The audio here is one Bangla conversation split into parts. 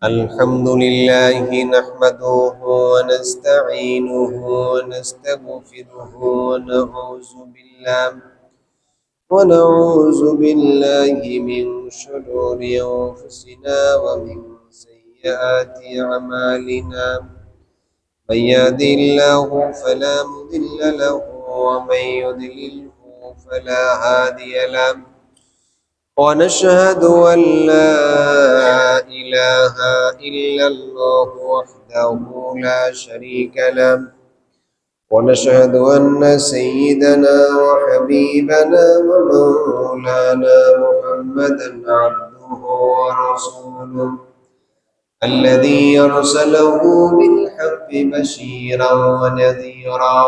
الحمد لله نحمده ونستعينه ونستغفره ونعوذ بالله من شرور أنفسنا ومن سيئات أعمالنا. من يهده الله فلا مضل له ومن يضلله فلا هادي له. ونشهد أن لا إله إلا الله وحده لا شريك له. ونشهد أن سيدنا وحبيبنا ومولانا محمدا عبده ورسوله الذي أرسله بالحق بشيرا ونذيرا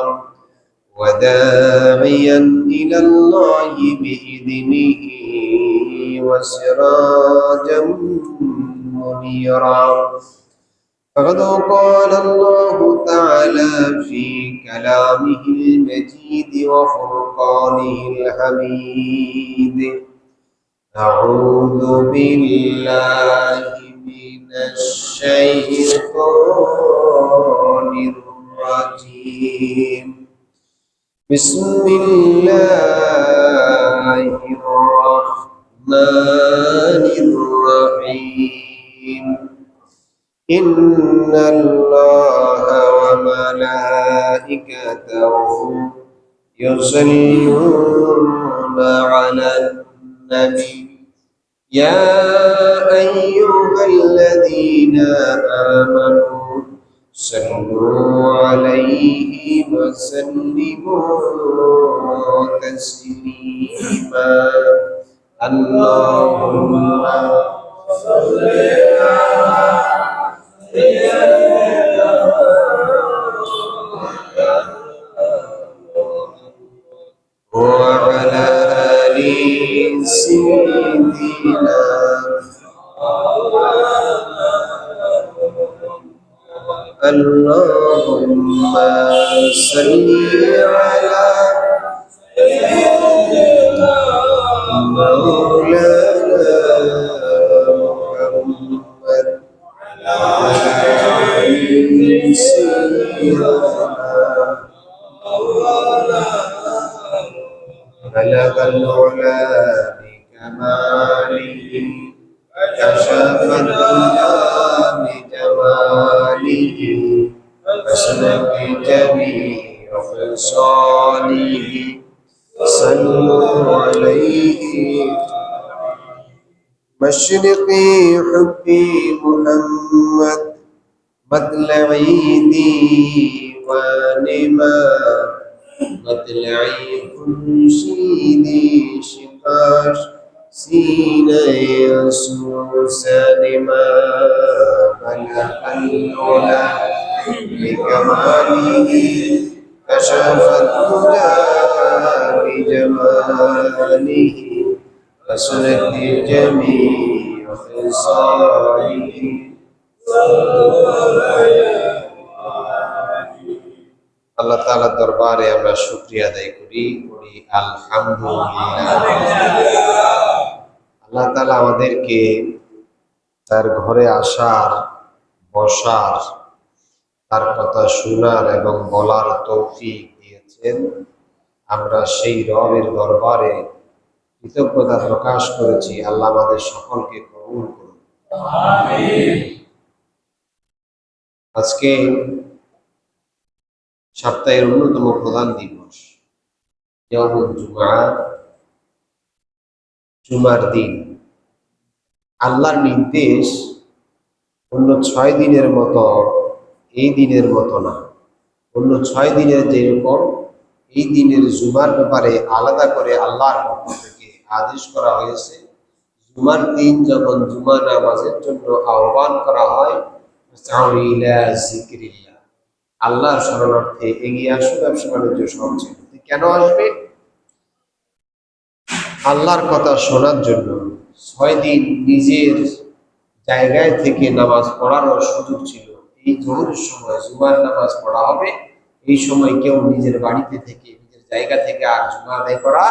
وداعيا إلى الله بإذنه وسراجا منيرا. فقد قال الله تعالى في كلامه المجيد وفرقانه الحميد: أعوذ بالله من الشيطان الرجيم. بسم الله الرحمن الرحيم. إن الله وملائكته يصلون على النبي يا أيها الذين آمنوا صلوا عليه وسلموا تسليما. اللهم صل على سيدنا وعلى آل سيدنا. اللهم صل على سيدنا مولانا محمد وعلى آل سيدنا. بلغ العلا بكماله كشف الدجى بجماله فسلك جميع خصاله. صلوا عليه مشرقي حبي محمد مطلعي ديوانما مطلعي خنشيدي شقاش سينا يسوع سالما. بلغ العلا بكماله كشف الدجى بجماله فسلك جميع خصاله. আল্লাহ তাআলার দরবারে আমরা শুকরিয়া আদায় করি আলহামদুলিল্লাহ। আল্লাহ তাআলা আমাদেরকে তার ঘরে আসার, বসার, তার কথা শোনার এবং বলার তৌফিক দিয়েছেন। আমরা সেই রবের দরবারে কৃতজ্ঞতা প্রকাশ করেছি। আল্লাহ আমাদের সকলকে কবুল করুন, আমিন। আজকে সপ্তাহের অন্যতম প্রধান দিবস ইয়াউমুল জুমআ, জুমার দিন। আল্লাহর নির্দেশ অন্য 6 দিনের মতো এই দিনের মতো না। অন্য 6 দিনের যেরকম এই দিনের জুমার ব্যাপারে আলাদা করে আল্লাহর পক্ষ থেকে আদেশ করা হয়েছে। জুমার দিন যখন জুমা নামাজের জন্য আহ্বান করা হয়, আল্লাহর শরণার্থে এগিয়ে আসো, ব্যবসা বাণিজ্য সবচেয়ে কেন আসবে? আল্লাহর কথা শোনার জন্য। 6 দিন নিজের জায়গায় থেকে নামাজ পড়ারও সুযোগ ছিল। এই জোহরের সময় জুমার নামাজ পড়া হবে, এই সময় কেউ নিজের বাড়িতে থেকে, নিজের জায়গা থেকে আর জুমা আদায় করা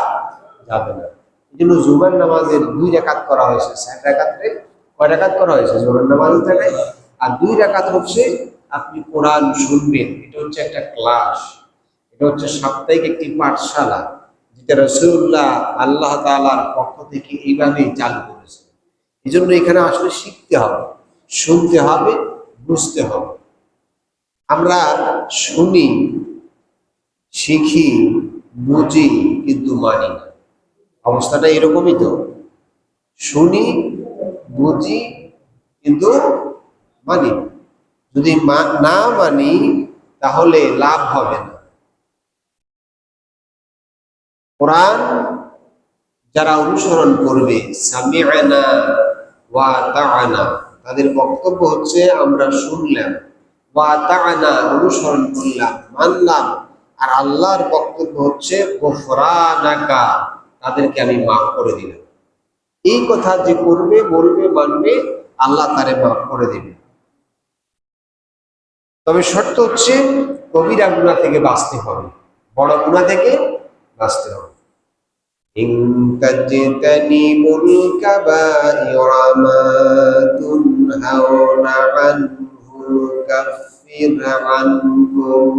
যাবে না। এই জন্য জুমার নামাজের 2 রাকাত করা হয়েছে, 4 রাকাতে কয় রাকাত করা হয়েছে? জোহরের নামাজ জায়গায়। আর 2 রাকাত হচ্ছে আপনি কোরআন শুনবেন। এটা হচ্ছে একটা ক্লাস, এটা হচ্ছে সাপ্তাহিক একটি পাঠশালা, যেটা রাসূলুল্লাহ আল্লাহ তাআলার পক্ষ থেকে এইভাবেই চালু করেছে। এই জন্য এখানে আসলে শিখতে হবে, শুনতে হবে, বুঝতে হবে। আমরা শুনি, শিখি, বুঝি, কিন্তু মানি না। অবস্থাটা এরকমই তো। শুনি, বুঝি, কিন্তু মানি না। যদি না মানি তাহলে লাভ হবে না। কোরআন যারা অনুসরণ করবে, সামি'না ওয়া আতা'না, তাদের বক্তব্য হচ্ছে আমরা শুনলাম, ওয়া আতা'না অনুসরণ করলাম, মানলাম। আর আল্লাহর বক্তব্য হচ্ছে গফরানাকা, তাদেরকে আমি মাফ করে দিলাম। এই কথা যে করবে, বলবে, মানবে, আল্লাহ তারে মাফ করে দেবে। তবে শর্ত হচ্ছে কবিরা গুনাহ থেকে বাঁচতে হবে, বড় গুনাহ থেকে বাঁচতে হবে। ইন তাজতানিবুল কাবাইরা মা তুনহাউনা আনহু নুকাফির আনকুম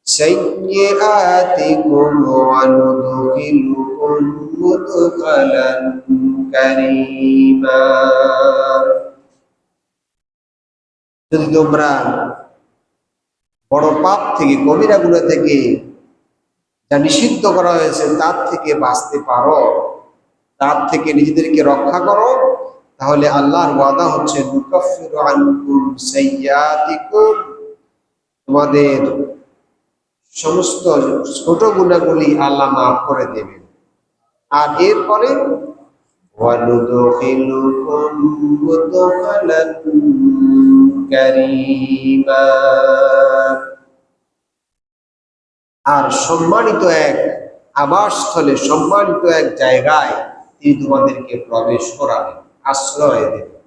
সাইয়্যাতিকুম ওয়া নুদখিলকুম মুদখালান কারীমা। যদি তোমরা বড় পাপ থেকে, কবিরা গুনাহ থেকে, যা নিষিদ্ধ করা হয়েছে তার থেকে বাঁচতে পারো, তার থেকে নিজেদেরকে রক্ষা করো, তাহলে আল্লাহর ওয়াদা হচ্ছে নুকাফিরু আনকুম সাইয়্যাতিকুম, তোমাদের সমস্ত ছোট গুনাহগুলি আল্লাহ মাফ করে দেবেন। আর এরপরে ওয়া নুদখিলুকুম মুদখালান কারীমা, আর সম্মানিত এক আবাসস্থলে, সম্মানিত এক জায়গায় তিনি তোমাদেরকে প্রবেশ করাবেন, আশ্রয় দেবেন।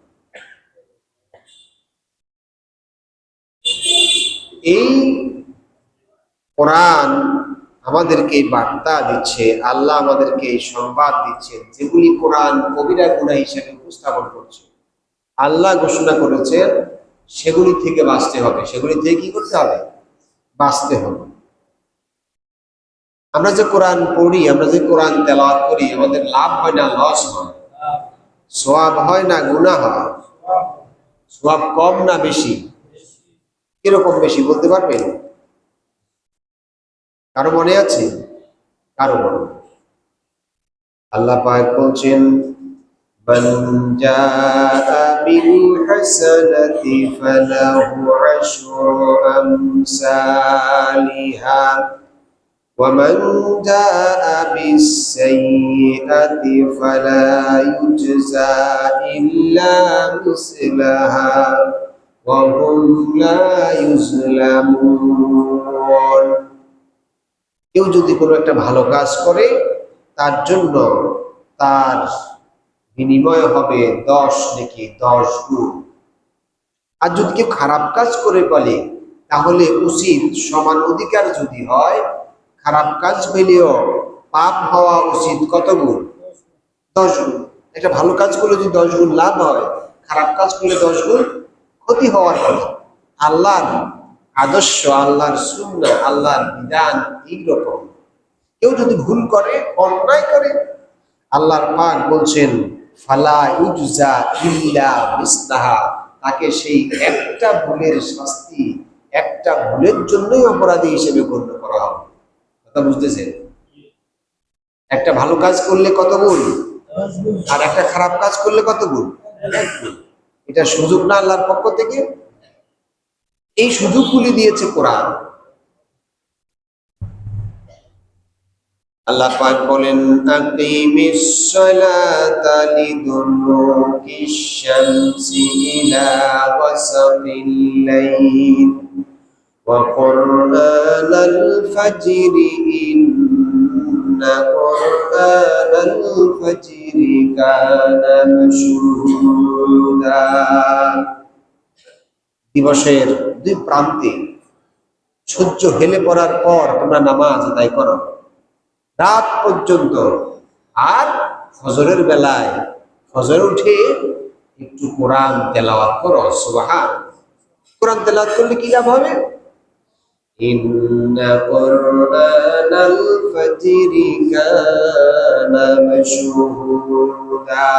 এই কোরআন আমাদেরকে বার্তা দিচ্ছে, আল্লাহ আমাদেরকে এই সংবাদ দিচ্ছে, যেগুলি কোরআন কবিরা গুনাহ হিসেবে উপস্থাপন করছে। আল্লাহ ঘোষণা করেছেন সেগুলি থেকে বাঁচতে হবে, সেগুলি থেকে কি করতে হবে? বাঁচতে হবে। আমরা যে কোরআন পড়ি, আমরা যে কোরআন তেলাওয়াত করি, আমাদের লাভ হয় না লস হয়? সওয়াব হয় না গুনাহ হয়? সওয়াব কম না বেশি? কিরকম বেশি বলতে পারবেন? কারো মনে আছে? কারো মনে? আল্লাহ পাক বলছেন মান জাআ বিল হাসানাতি ফালাহু আশরু আমসালিহা ومن جاء بالسيئة فلا يجزى إلا مثلها وهم لا يظلمون। কেউ যদি কোনো একটা ভালো কাজ করে, তার জন্য তার বিনিময় হবে 10 নেকি, 10 গুণ। আর যদি কেউ খারাপ কাজ করে বলে, তাহলে উচিত সমান অধিকার যদি হয়, খারাপ কাজ হইলেও পাপ হওয়া উচিত কত গুণ? 10 গুণ। একটা ভালো কাজ করলে যদি 10 গুণ লাভ হয়, খারাপ কাজ করলে 10 গুণ ক্ষতি হওয়ার কথা। আল্লাহর আদর্শ, আল্লাহর সুন্নাহ, আল্লাহর বিধান এইরকম। কেউ যদি ভুল করে, অন্যায় করে, আল্লাহর পাক বলছেন ফালা ইউজা ইল্লা মিসলাহা, তাকে সেই একটা ভুলের শাস্তি, একটা ভুলের জন্যই অপরাধী হিসেবে গণ্য করা হবে। কথা বুঝতেছেন? একটা ভালো কাজ করলে কত গুণ, আর একটা খারাপ কাজ করলে কত গুণ? 1 গুণ। এটা সুযোগ না আল্লাহর পক্ষ থেকে? এই সুযোগগুলি দিয়েছে কোরআন। আল্লাহ পাক বলেন আকিমিস সালাতা লিদুলুকিশ শামসি ইলা ওয়াসাতিল লাইল ওয়া কুরআনাল ফাজরি ইন্না কুরআনাল ফাজরি কানা মাশহুদা। দিবসের 2 প্রান্তে সূর্য হেলে পড়ার পর তোমরা নামাজ আদায় করো রাত পর্যন্ত, আর ফজরের বেলায় ফজর উঠে একটু কোরআন তেলাওয়াত করো। সুবহানাল্লাহ। কোরআন তেলাওয়াত করলে কি লাভ হবে? ইন্না কুরআনাল ফাজরি কানা মাশহুদা।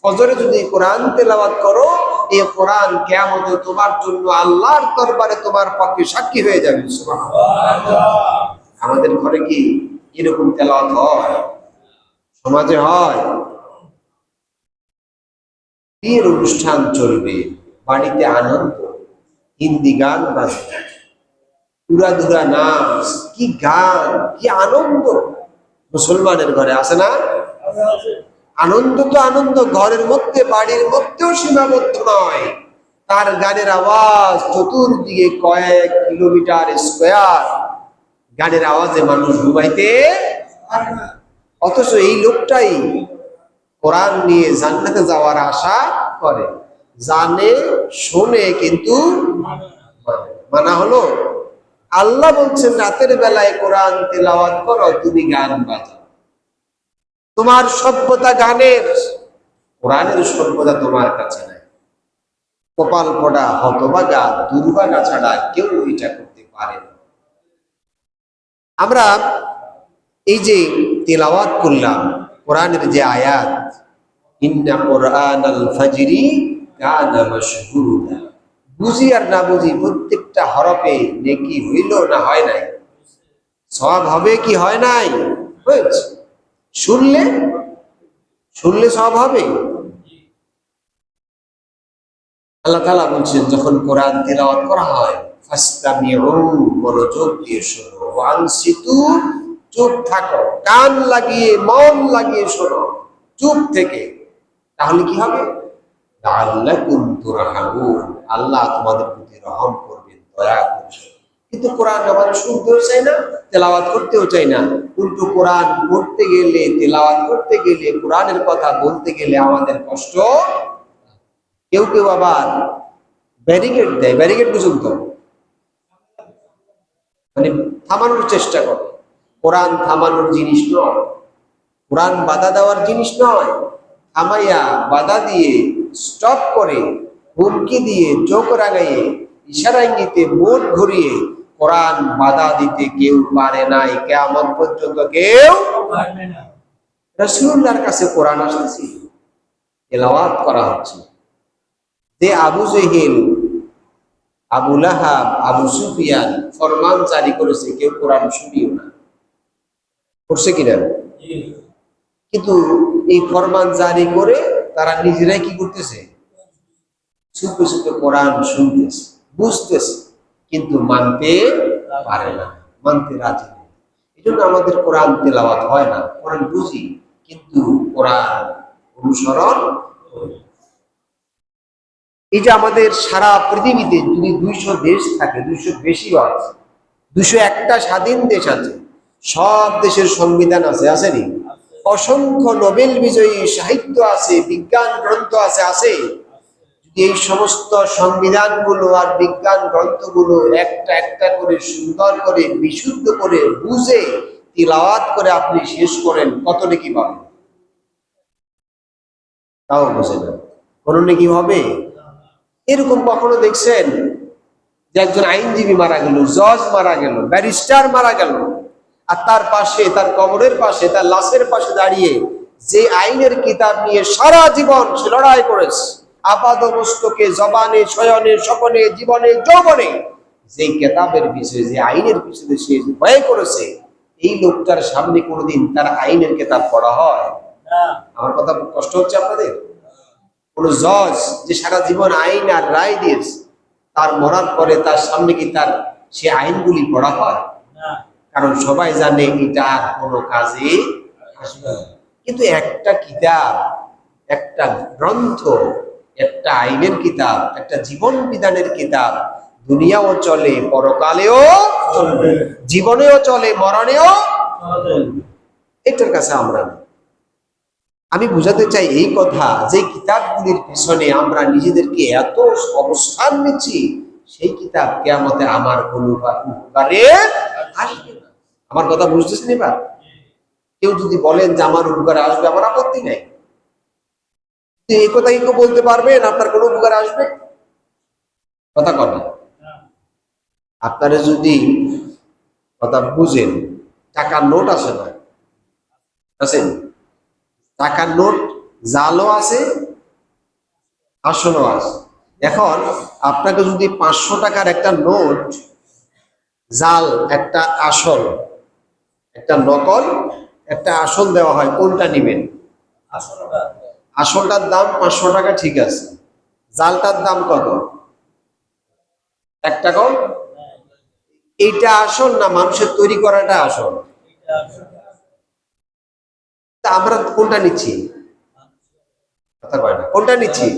ফজরে যদি কোরআন তেলাওয়াত করো, এই কোরআন কিয়ামতে তোমার জন্য আল্লাহর দরবারে তোমার পক্ষে সাক্ষী হয়ে যাবে। সুবহানাল্লাহ। আমাদের ঘরে কি এরকম তেলাওয়াত হয়? সমাজে হয়? বিয়ের অনুষ্ঠান চলবে, বাড়িতে আনন্দ, হিন্দি গান বাজবে, উড়াধুরা নাচ, কি গান, কি আনন্দ মুসলমানের ঘরে আছে না? আনন্দ তো আনন্দ, ঘরের মধ্যে বাড়ির মধ্যেও সীমাবদ্ধ নয়। তার গানের আওয়াজ চতুর্দিকে কয়েক কিলোমিটার স্কোয়ার, গানের আওয়াজে মানুষ ঘুমাইতে পারে না। অথচ এই লোকটাই কোরআন নিয়ে জান্নাতে যাওয়ার আশা করে, জানে শোনে কিন্তু মানা হলো। আল্লাহ বলছেন রাতের বেলায় কোরআন তেলাওয়াত করো, তুমি গান বাজাও। তোমার সভ্যতা গানের, কোরআনের সভ্যতা তোমার কাছে নাই। কপাল পড়া হতভাগা দুর্ভাগা ছাড়া কেউ এটা করতে পারে না। আমরা এই যে তেলাওয়াত করলাম কোরআনের যে আয়াত, ইন্না কুরআনাল ফাজরি কানা মাশহুদা, বুঝি আর না বুঝি প্রত্যেকটা হরফে নেকি হইল না হয় নাই? সওয়াব হবে কি হয় নাই? হয়েছে। শুনলে শুনলে সওয়াব হবে। আল্লাহ তাআলা বলছেন যখন কোরআন তেলাওয়াত করা হয়, ফাসতামিউ, মনোযোগ দিয়ে শোনো, ওয়ানসিতু, চুপ থাকো, কান লাগিয়ে মন লাগিয়ে শোনো, চুপ থেকে। তাহলে কি হবে? লাআল্লাকুম তুরহামুন, আল্লাহ তোমাদের প্রতি রহম করবেন, দয়া করবেন। কিন্তু কোরআন আমরা শুনতেও চাই না, তেলাওয়াত করতেও চাই না। উল্টো কোরআন পড়তে গেলে, তেলাওয়াত করতে গেলে, কোরআনের কথা বলতে গেলে আমাদের কষ্ট। কেউ কেউ আবার ব্যারিকেড দেয়, ব্যারিকেড বুঝুন তো, মানে থামানোর চেষ্টা করে। কোরআন থামানোর জিনিস নয়, কোরআন বাধা দেওয়ার জিনিস নয়। থামাইয়া বাধা দিয়ে, স্টপ করে, হুমকি দিয়ে, চোখ রাগাইয়ে, ইশারা ইঙ্গিতে, মুখ ঘুরিয়ে কোরআন বাধা দিতে কেউ পারে নাই, কিয়ামত পর্যন্ত কেউ পারবে না। রাসূলুল্লাহর কাছে কোরআন আসছে, তেলাওয়াত করা হচ্ছে। যে আবু জেহেল, আবু লাহাব, আবু সুফিয়ান ফরমান জারি করেছে, কেউ কোরআন শুনিও না, করছে কিনা? কিন্তু এই ফরমান জারি করে তারা নিজেরাই কি করতেছে? চুপে চুপে কোরআন শুনতেছে, বুঝতেছে, কিন্তু মানতে পারে না, মানতে রাজি নেই। এই জন্য আমাদের কোরআন তেলাওয়াত হয় না। কোরআন বুঝি কিন্তু কোরআন অনুসরণ করি। এই যে আমাদের সারা পৃথিবীতে যদি 200 দেশ থাকে, 200 বেশিও আছে, 201টা স্বাধীন দেশ আছে, সব দেশের সংবিধান আছে, আসেনি? অসংখ্য নোবেল বিজয়ী সাহিত্য আছে, বিজ্ঞান গ্রন্থ আছে, আছে। যদি এই সমস্ত সংবিধানগুলো আর বিজ্ঞান গ্রন্থগুলো একটা একটা করে সুন্দর করে বিশুদ্ধ করে বুঝে তিলাওয়াত করে আপনি শেষ করেন, কত নেকি পাবেন? তাও বুঝে না, কোনো নেকি হবে? এরকম কখনো দেখছেন যে একজন আইনজীবী মারা গেল, জজ মারা গেল, ব্যারিস্টার মারা গেল, আর তার পাশে, তার কবরের পাশে, তার লাশের পাশে দাঁড়িয়ে যে আইনের কিতাব নিয়ে সারা জীবন সে লড়াই করেছে, আপাদ মস্তকে, জবানে, শয়নে, স্বপনে, জীবনে, যৌবনে, যে কিতাবের পিছনে, যে আইনের পিছনে সে ভয় করেছে, এই লোকটার সামনে কোনোদিন তার আইনের কিতাব পড়া হয়? আমার কথা কষ্ট হচ্ছে আপনাদের? কোন জজ যে সারা জীবন আইন আর রায় দিয়েছে, তার মরার পরে তার সামনে কি তার সে আইনগুলি পড়া হয়? কারণ সবাই জানে এটা আর কোনো কাজে আসবে না। কিন্তু একটা কিতাব, একটা গ্রন্থ, একটা আইনের কিতাব, একটা জীবন বিধানের কিতাব দুনিয়াও চলে, পরকালেও চলবে, জীবনেও চলে, মরণেও চলবে। এটার কাছে আমরা না। আমি বুঝাতে চাই এই কথা, যে কিতাবগুলির পিছনে আমরা নিজেদেরকে এত অবস্থান নিচ্ছি, সেই কিতাব কিয়ামতে আমার কোনো উপকারে আসবে না। আমার কথা বুঝতেছেন এবার? কেউ যদি বলেন যে আমার উপকারে আসবে, আমার আপত্তি নেই। এই কথা কি কেউ বলতে পারবেন আপনার কোনো উপকার আসবে? কথা কথা আপনারা যদি কথা বুঝেন, টাকার নোট আছে না, আছেন? টাকার নোট জালও আছে, আসলও আছে। এখন আপনাকে যদি 500 টাকার একটা নোট, জাল একটা আসল, একটা নকল একটা আসল দেওয়া হয়, কোনটা নেবেন? আসলটার দাম 500 টাকা, ঠিক আছে। জালটার দাম কত? 1 টাকাও? এইটা আসল না মানুষের তৈরি করাটা আসল? তা আমরা কোনটা নিচ্ছি? কথা কয় না, কোনটা নিচ্ছি?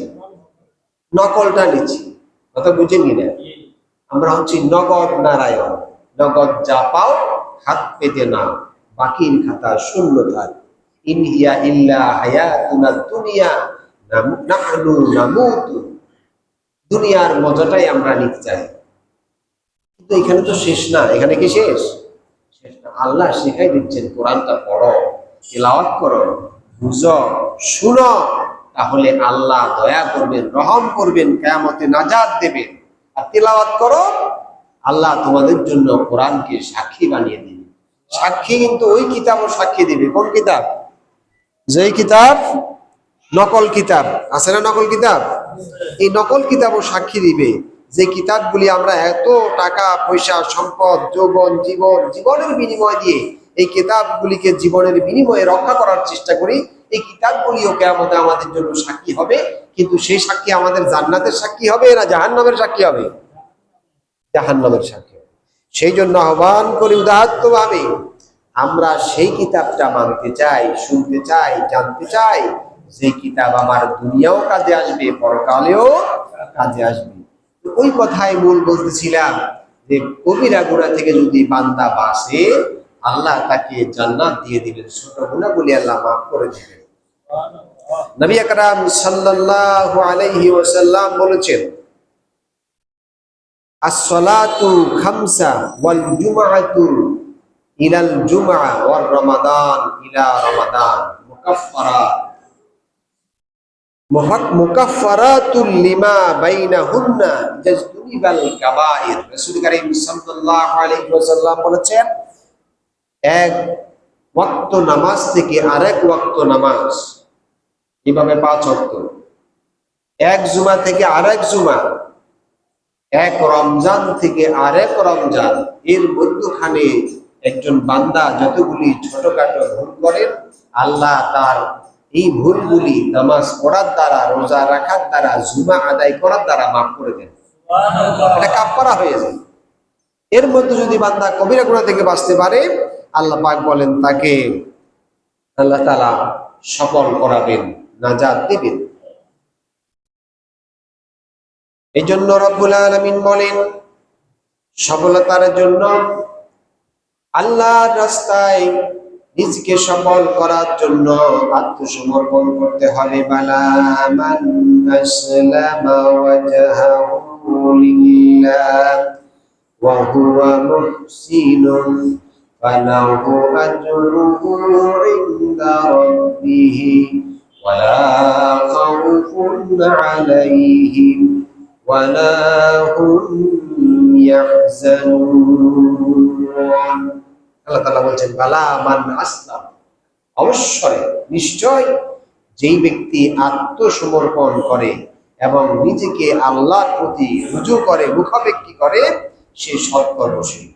নকলটা নিচ্ছি। কথা বুঝেন না? আমরা হচ্ছি নগদ নারায়ণ। নগদ যা পাও হাত পেতে না, বাকির খাতা শূন্য থাক। ইন হিয়া ইল্লা হায়াতুনা দুনিয়া নাহনু নামুতু। দুনিয়ার মজাটাই আমরা নিতে চাই, কিন্তু এখানে তো শেষ না। এখানে কি শেষ? শেষ না। আল্লাহ শিখাই দিচ্ছেন, কোরআনটা পড়ো, তিলাওয়াত করো, বুঝো, শুনো, তাহলে আল্লাহ দয়া করবেন, রহম করবেন, কিয়ামতে নাজাত দেবেন। আর তিলাওয়াত করো, আল্লাহ তোমাদের জন্য কোরআনকে সাক্ষী বানিয়ে দিবে। সাক্ষী কিন্তু ওই কিতাবও সাক্ষী দিবে। কোন কিতাব? যেই কিতাব নকল কিতাব আছে না, নকল কিতাব, এই নকল কিতাবও সাক্ষী দিবে। যে কিতাবগুলি আমরা এত টাকা পয়সা সম্পদ যৌবন জীবনের বিনিময় দিয়ে এই কিতাবগুলিকে জীবনের বিনিময়ে রক্ষা করার চেষ্টা করি, এই কিতাবগুলিও কিয়ামতে আমাদের জন্য সাক্ষী হবে। কিন্তু সেই সাক্ষী আমাদের জান্নাতের সাক্ষী হবে না জাহান্নামের সাক্ষী হবে? জাহান্নামের সাক্ষী হবে। সেই জন্য আহ্বান করি উদাত্তভাবে, আমরা সেই কিতাবটা মানতে চাই, শুনতে চাই, জানতে চাই, যে কিতাব আমার দুনিয়াও কাজে আসবে, পরকালেও কাজে আসবে। ওই কথাই মূল বলতেছিলাম যে কবিরা গুনাহ থেকে যদি বান্দা বাঁচে, আল্লাহ তাকে জান্নাত দিয়ে দিবেন, ছোট গুনাহগুলি আল্লাহ মাফ করে দিবেন। নবী আকরাম সাল্লাল্লাহু আলাইহি ওয়াসাল্লাম বলেছেন, as-salatu khamsa wal jum'atu ilal jum'ah war ramadan ila ramadan mukaffaratun lima bainahunna tajtunibal kabair। রাসূল কারীম সাল্লাল্লাহু আলাইহি ওয়াসাল্লাম বলেছেন, এক ওয়াক্ত নামাজ থেকে আরেক ওয়াক্ত নামাজ, এভাবে 5 ওয়াক্ত, এক জুমা থেকে আরেক জুমা, এক রমজান থেকে আরেক রমজান, এর মধ্যখানে একজন বান্দা যতগুলি ছোটখাটো ভুল করেন, আল্লাহ তার এই ভুলগুলি নামাজ পড়ার দ্বারা, রোজা রাখার দ্বারা, জুমা আদায় করার দ্বারা মাফ করে দেন। এটা কাফারা হয়ে যায়। এর মধ্যে যদি বান্দা কবিরা গুনাহ থেকে বাঁচতে পারে, আল্লাহ পাক বলেন তাকে আল্লাহ তাআলা সফল করাবেন, নাজাত দিবেন। এই জন্য রব্বুল আলামিন বলেন, সফলতার জন্য আল্লাহর রাস্তায় নিজেকে সফল করার জন্য আত্মসমর্পণ করতে হবে। বালা মান আসলামা ওয়াজহাহু লিল্লাহ ওয়া হুয়া মুহসিনুন ফালাহু আজরুহু ইনদা রাব্বিহি ওয়ালা খাউফুন আলাইহিম ওয়ালা হুম ইয়াহজানুন। আল্লাহ তাআলা বলছেন, বালা মান আসলাম, অবশ্যই নিশ্চয় যেই ব্যক্তি আত্মসমর্পণ করে এবং নিজেকে আল্লাহর প্রতি রুজু করে, মুখাপেক্ষী করে, সে সৎকর্মশীল।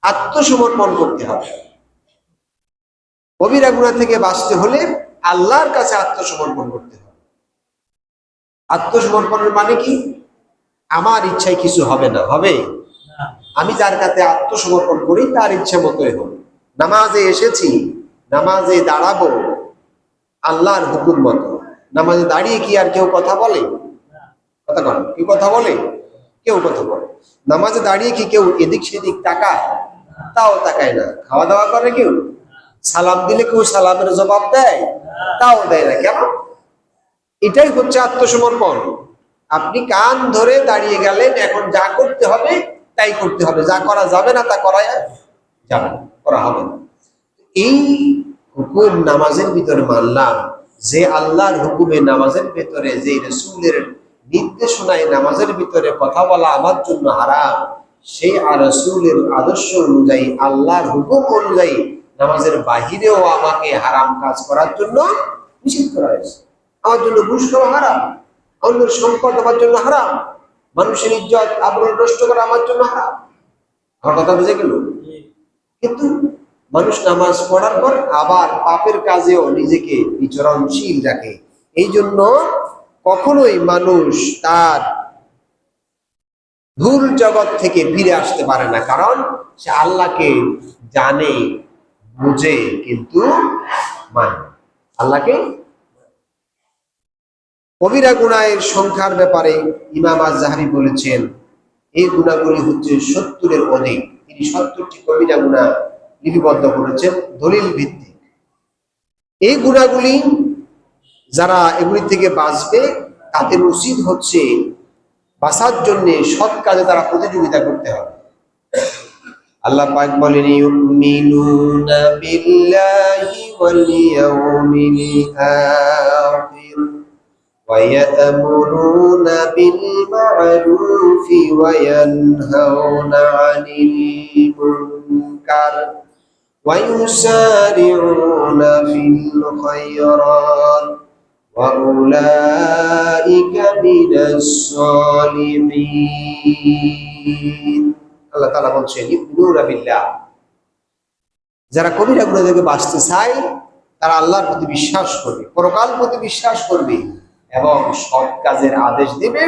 আত্মসমর্পণ করতে হবে। কবিরা গুনাহ থেকে বাঁচতে হলে আল্লাহর কাছে আত্মসমর্পণ করতে হবে। আত্মসমর্পণের মানে কি? আমার ইচ্ছায় কিছু হবে না, হবে? আমি যার কাছে আত্মসমর্পণ করি তার ইচ্ছা মতোই হবে। নামাজে এসেছি, নামাজে দাঁড়াবো আল্লাহর হুকুম মতো। নামাজে দাঁড়িয়ে কি আর কেউ কথা বলে? কথা বলে? কি কথা বলে? কেউ কথা বলে? নামাজে দাঁড়িয়ে কি কেউ এদিক সেদিক তাকায়? তাও তাকায় না। খাওয়া দাওয়া করে কেউ? সালাম দিলে কেউ সালামের জবাব দেয়? তাও দেয় না। কেন? এটাই হচ্ছে আত্মসমর্পণ। আপনি কান ধরে দাঁড়িয়ে গেলেন, এখন যা করতে হবে তাই করতে হবে, যা করা যাবে না তা করা যাবে না, করা হবে না। এই হুকুম নামাজের ভিতরে মানলাম যে আল্লাহর হুকুমে নামাজের ভিতরে, যে রাসূলের নির্দেশনায় নামাজের ভিতরে কথা বলা আমার জন্য হারাম, সেই রাসূলের আদর্শ অনুযায়ী, আল্লাহর হুকুম অনুযায়ী নামাজের বাহিরেও আমাকে হারাম কাজ করার জন্য নিষেধ করা হয়েছে। আমার জন্য ঘুষ খাওয়া হারাম, অন্যের সম্পদ আমার জন্য হারাম, মানুষের ইজ্জত আবরুর নষ্ট করা আমার জন্য হারাম। আমার কথা বুঝে গেল? কিন্তু মানুষ নামাজ পড়ার পর আবার পাপের কাজেও নিজেকে বিচরণশীল রাখে। এই জন্য কখনোই মানুষ তার ভুল জগৎ থেকে ফিরে আসতে পারে না, কারণ সে আল্লাহকে জানে, বুঝে, কিন্তু মানে আল্লাহকে। কবিরা গুনাহের সংখ্যার ব্যাপারে ইমাম আয-যাহাবী বলেছেন, এই গুনাহগুলি হচ্ছে 70-এর অধিক। তিনি 70টি কবিরা গুনাহ লিপিবদ্ধ করেছেন দলিল ভিত্তিক। এই গুনাহগুলি যারা এগুলি থেকে বাঁচবে, তাদের উচিত হচ্ছে বাঁচার জন্য সৎ কাজে তারা প্রতিযোগিতা করতে হবে। আল্লাহ পাক বলেন, ইউমিনুনা বিল্লাহি ওয়াল ইয়াউমিল আখির ওয়া ইয়া'মুরুনা বিল মা'রুফি ওয়া ইয়ানহাউনা 'আনিল মুনকার ওয়া ইউসারি'ুনা ফিল খায়রাত ওয়া উলাইকা মিনাস সালিহিন। আল্লাহ তাআলা বলছেন, ইউমিনুনা বিল্লাহ, যারা কবিরা গুনাহ থেকে বাঁচতে চায় তারা আল্লাহর প্রতি বিশ্বাস করবে, পরকাল প্রতি বিশ্বাস করবে এবং সৎ কাজের আদেশ দেবে।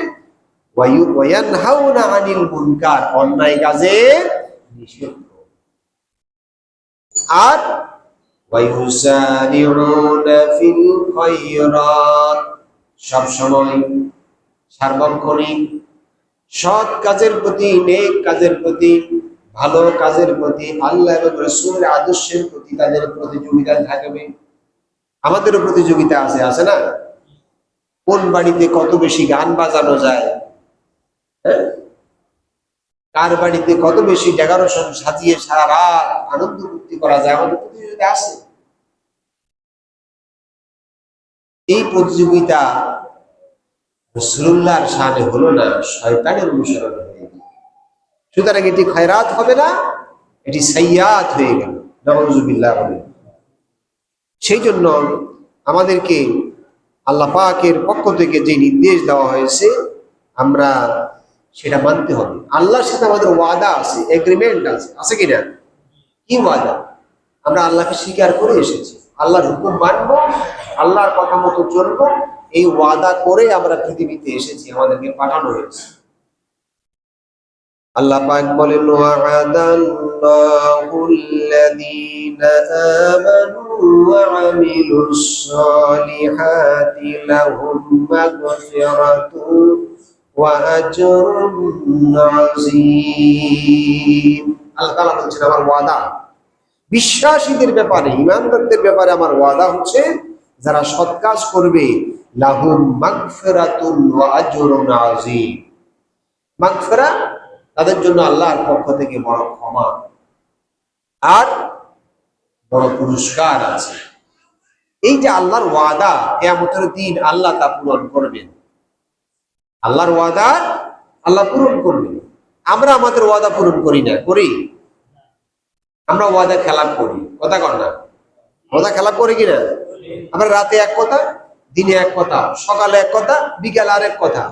ওয়া ইয়ানহাউনা আনিল মুনকার, অন্যায় কাজের নিষেধ করবে। আর ওয়া ইউসারি'ুনা ফিল খায়রাত, সব সময় সার্বক্ষণিক সৎ কাজের প্রতি, নেক কাজের প্রতি, ভালো কাজের প্রতি, আল্লাহ এবং রাসূলের আদর্শের প্রতি তাদের প্রতিযোগিতা থাকবে। আমাদেরও প্রতিযোগিতা আছে না? কোন বাড়িতে কত বেশি গান বাজানো যায়, কার বাড়িতে কত বেশি ডেকোরেশন সাজিয়ে সারা রাত আনন্দ ফুর্তি করা যায়, আমাদের প্রতিযোগিতা আছে। এই প্রতিযোগিতা রাসূলুল্লাহর শানে হলো না, শয়তানের অনুসরণ হয়ে গেল। সুতরাং এটি খয়রাত হবে না, এটি সাইয়্যাত হয়ে গেল। নাউযুবিল্লাহ। সেই জন্য আমাদেরকে আল্লাহ পাকের পক্ষ থেকে যে নির্দেশ দেওয়া হয়েছে আমরা সেটা মানতে হবে। আল্লাহর সাথে আমাদের ওয়াদা আছে, এগ্রিমেন্ট আছে কিনা? কি ওয়াদা? আমরা আল্লাহকে স্বীকার করে এসেছি, আল্লাহর হুকুম মানবো, আল্লাহর কথা মতো চলবো, এই ওয়াদা করে আমরা পৃথিবীতে এসেছি, আমাদেরকে পাঠানো হয়েছে। আল্লাহ পাক বলেন, ওয়া'আদাল্লাহুল্লাযীনা আমানু ওয়া আমিলুস সালিহাতি লাহুম মাগফিরাতুন ওয়া আজরুন আযীম। আল্লাহ তাআলা বলছেন, আমার ওয়াদা বিশ্বাসীদের ব্যাপারে, ঈমানদারদের ব্যাপারে আমার ওয়াদা হচ্ছে, যারা সৎ কাজ করবে, লাহুম মাগফিরাতুন ওয়া আজরুন আযীম। মাগফিরাত, তাদের জন্য আল্লাহর পক্ষ থেকে বড় ক্ষমা আর বড় পুরস্কার আছে। এই যে আল্লাহর ওয়াদা, কিয়ামতের দিন আল্লাহ তা পূরণ করবেন। আল্লাহর ওয়াদা আল্লাহ পূরণ করবেন। আমরা আমাদের ওয়াদা পূরণ করি না, করি? আমরা ওয়াদা খেলাপ করি, কথা কর না? ওয়াদা খেলাপ করি কিনা? আমরা রাতে এক কথা, দিনে এক কথা, সকালে এক কথা, বিকালে আরেক কথা,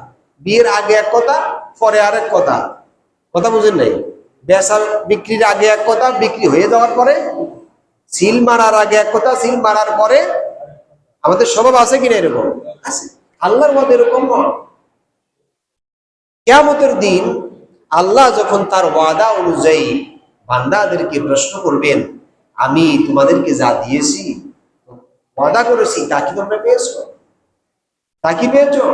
বিয়ের আগে এক কথা, পরে আরেক কথা। কথা বুঝেন নাই? বেচা বিক্রির আগে এক কথা, বিক্রি হয়ে যাওয়ার পরে, সিল মারার আগে এক কথা, সিল মারার পরে। আমাদের স্বভাব আছে কিনা এরকম? আছে। আল্লাহর মধ্যে এরকম নয়। কিয়ামতের দিন আল্লাহ যখন তার ওয়াদা অনুযায়ী বান্দাদেরকে প্রশ্ন করবেন, আমি তোমাদেরকে যা দিয়েছি, ওয়াদা করেছি, তা কি তোমরা পেয়েছো? তা কি পেয়েছো?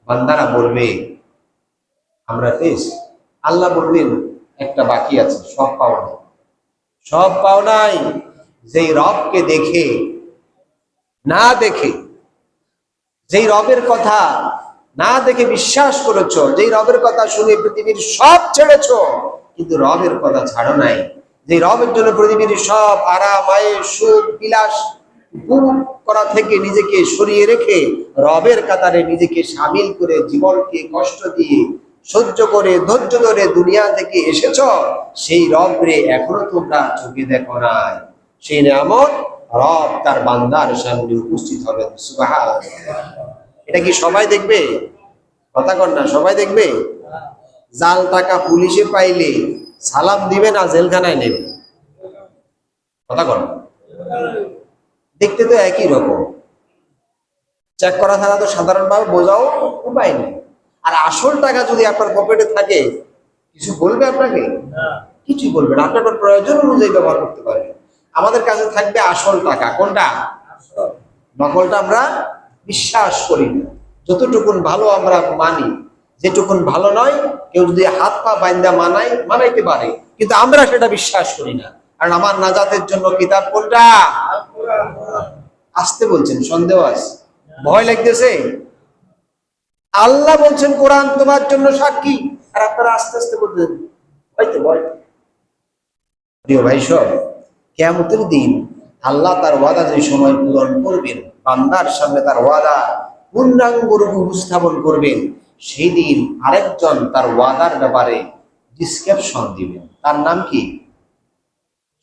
বান্দারা বলবে, আমরা পেয়েছি। আল্লাহ বলবেন, একটা বাকি আছে, সব পাও নাই। সব পাও নাই। যেই রবকে দেখে না দেখে, যেই রবের কথা না দেখে বিশ্বাস করেছো, যেই রবের কথা শুনে পৃথিবীর সব ছেড়েছো, কিন্তু রবের কথা ছাড়ো নাই, যে রবের জন্য পৃথিবীর সব আরাম, আয়েশ, সুখ, বিলাস উপভোগ করা থেকে নিজেকে সরিয়ে রেখে রবের কাতারে নিজেকে সামিল করে জীবনকে কষ্ট দিয়ে সহ্য করে ধৈর্য ধরে দুনিয়া থেকে এসেছ, সেই রব রে এখনো তোমরা চোখে দেখো নাই। সেই নিয়ামত রব তার বান্দার সামনে উপস্থিত হবে। সুবহানাল্লাহ। এটা কি সবাই দেখবে? কথা কর না, সবাই দেখবে? জাল টাকা পুলিশে পাইলে সালাম দিবে না জেলখানায় নেবে? কথা কর। দেখতে তো একই রকম, চেক করা ছাড়া তো সাধারণভাবে বোঝাও উপায় নেই। আর আসল টাকা যদি আপনার পকেটে থাকে, কিছু বলবে আপনাকে? কিছুই বলবে না। আপনার প্রয়োজন অনুযায়ী ব্যবহার করতে পারবেন। আমাদের কাছে থাকবে আসল টাকা। কোনটা? নকলটা আমরা বিশ্বাস করি না। যতটুকুন ভালো আমরা মানি, যেটুকুন ভালো নয় কেউ যদি হাত পা বাইন্দা মানাইতে পারে, কিন্তু আমরা সেটা বিশ্বাস করি না। কারণ আমার নাজাতের জন্য কিতাব কোনটা? আসতে বলছেন, সন্দেহ আছে, ভয় লাগতেছে। আল্লাহ বলছেন কোরআন তোমার জন্য সাক্ষী, আর আপনারা আস্তে আস্তে বলছেন হয়তো ভয়। প্রিয় ভাই সব, কিয়ামতের দিন আল্লাহ তার ওয়াদা যে সময় পূরণ করবেন, বান্দার সামনে তার ওয়াদা পূর্ণাঙ্গ রূপে উপস্থাপন করবেন, সেই দিন আরেকজন তার ওয়াদার ব্যাপারে ডিসক্রিপশন দিবেন। তার নাম কি?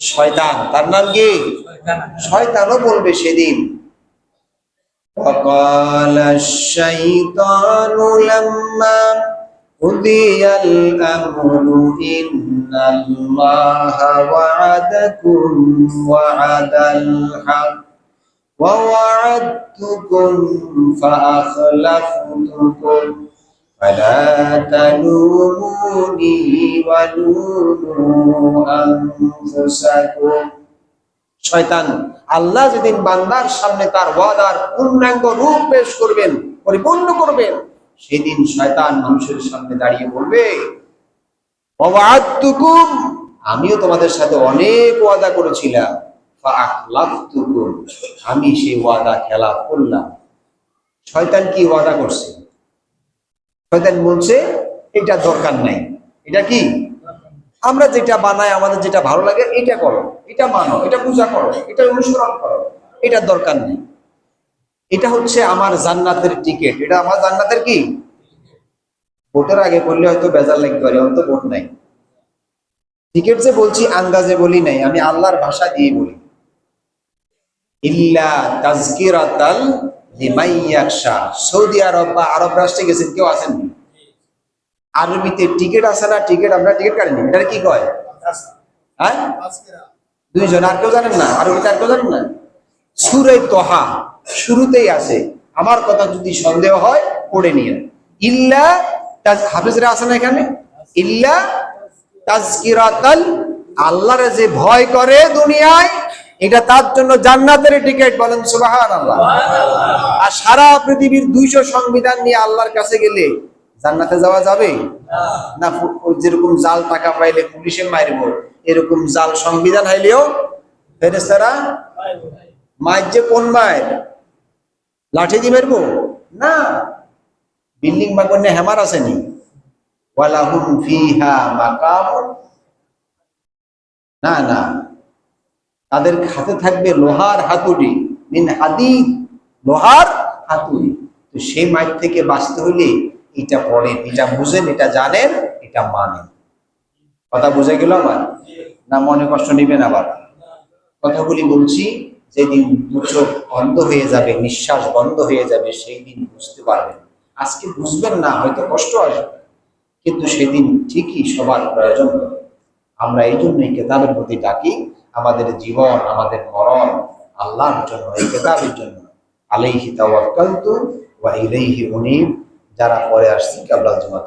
শয়তান। তার নাম কি? শয়তানও বলবে সেদিন, وقال الشيطان لما قضي الأمر إن الله وعدكم وعد الحق ووعدتكم فأخلفتكم فلا تلوموني ولوموا أنفسكم। শয়তান আল্লাহ যেদিন বান্দার সামনে তার ওয়াদার পূর্ণাঙ্গ রূপ পেশ করবেন, পরিপূর্ণ করবেন, সেদিন শয়তান মানুষের সামনে দাঁড়িয়ে বলবে, ওয়া'আদতুকুম, আমিও তোমাদের সাথে অনেক ওয়াদা করেছিলাম, ফাআখলাফতুকুম, আমি সেই ওয়াদা খেলাফ করলাম। শয়তান কি ওয়াদা করছে? শয়তান বলছে এটা দরকার নাই। এটা কি? আমরা যেটা বানাই, আমাদের যেটা ভালো লাগে এটা করো, এটা মানো, এটা পূজা করো, এটা অনুসরণ করো, এটা দরকার নেই। এটা হচ্ছে আমার জান্নাতের টিকিট, এটা আমার জান্নাতের কি? ভোটের আগে বললে হয়তো বেজার লাগতে পারে, অন্ত ভোট নাই। টিকিট যে বলছি আন্দাজে বলি নাই, আমি আল্লাহর ভাষা দিয়ে বলি। ইল্লা তাজকিরাতাল লিমান ইয়াখশা। সৌদি আরব বা আরব রাষ্ট্রে গেছেন, কেউ আছেন? আরবিতে টিকিট আছে না? টিকিট, আমরা টিকিট কাটিনি, এটা কি কয়? হ্যাঁ, দুইজন। আর কেউ জানেন না? আরবিতে আর কেউ জানেন না? সূরা তোহা শুরুতেই আছে। আমার কথা যদি সন্দেহ হয় পড়ে নিয়ে, ইল্লা হাফেজরা আছে না এখানে? ইল্লা তাজকিরাতাল, আল্লাহর যে ভয় করে দুনিয়ায়, এটা তার জন্য জান্নাতের টিকিট। বলেন সুবহানাল্লাহ। আর সারা পৃথিবীর 200 সংবিধান নিয়ে আল্লাহর কাছে গেলে জান্নাতে যাওয়া যাবে না? যেরকম জাল টাকা পাইলে পুলিশে মারবো, এরকম জাল সংবিধান হাইলেও ফেরেশতারা মাইজে কোন মায়ের লাঠি দিয়ে মারবো না। বিল্ডিং বাগনে হ্যামার আসেনি, ওয়ালাহুম ফিহা মাকাম, না না, তাদের হাতে থাকবে লোহার হাতুড়ি, মিন হাদিদ, লোহার হাতুড়ি। তো সেই মাইর থেকে বাঁচতে হইলে এটা পড়েন, এটা বুঝেন, এটা জানেন, এটা মানেন। কথা বুঝে গেল আমার? না মনে কষ্ট নিবেন আবার? কথাগুলি বলছি, যেদিন দু চোখ বন্ধ হয়ে যাবে, নিঃশ্বাস বন্ধ হয়ে যাবে, সেই দিন বুঝতে পারবেন। আজকে বুঝবেন না, হয়তো কষ্ট আসবে, কিন্তু সেদিন ঠিকই সবার প্রয়োজন হবে। আমরা এই জন্যই কেতাবের প্রতি ডাকি, আমাদের জীবন, আমাদের মরণ আল্লাহর জন্য, এই কেতাবের জন্য। আলাইহি তাওয়াক্কালতু ওয়া ইলাইহি উনীব। যারা পরে আসছি, কেবল জমা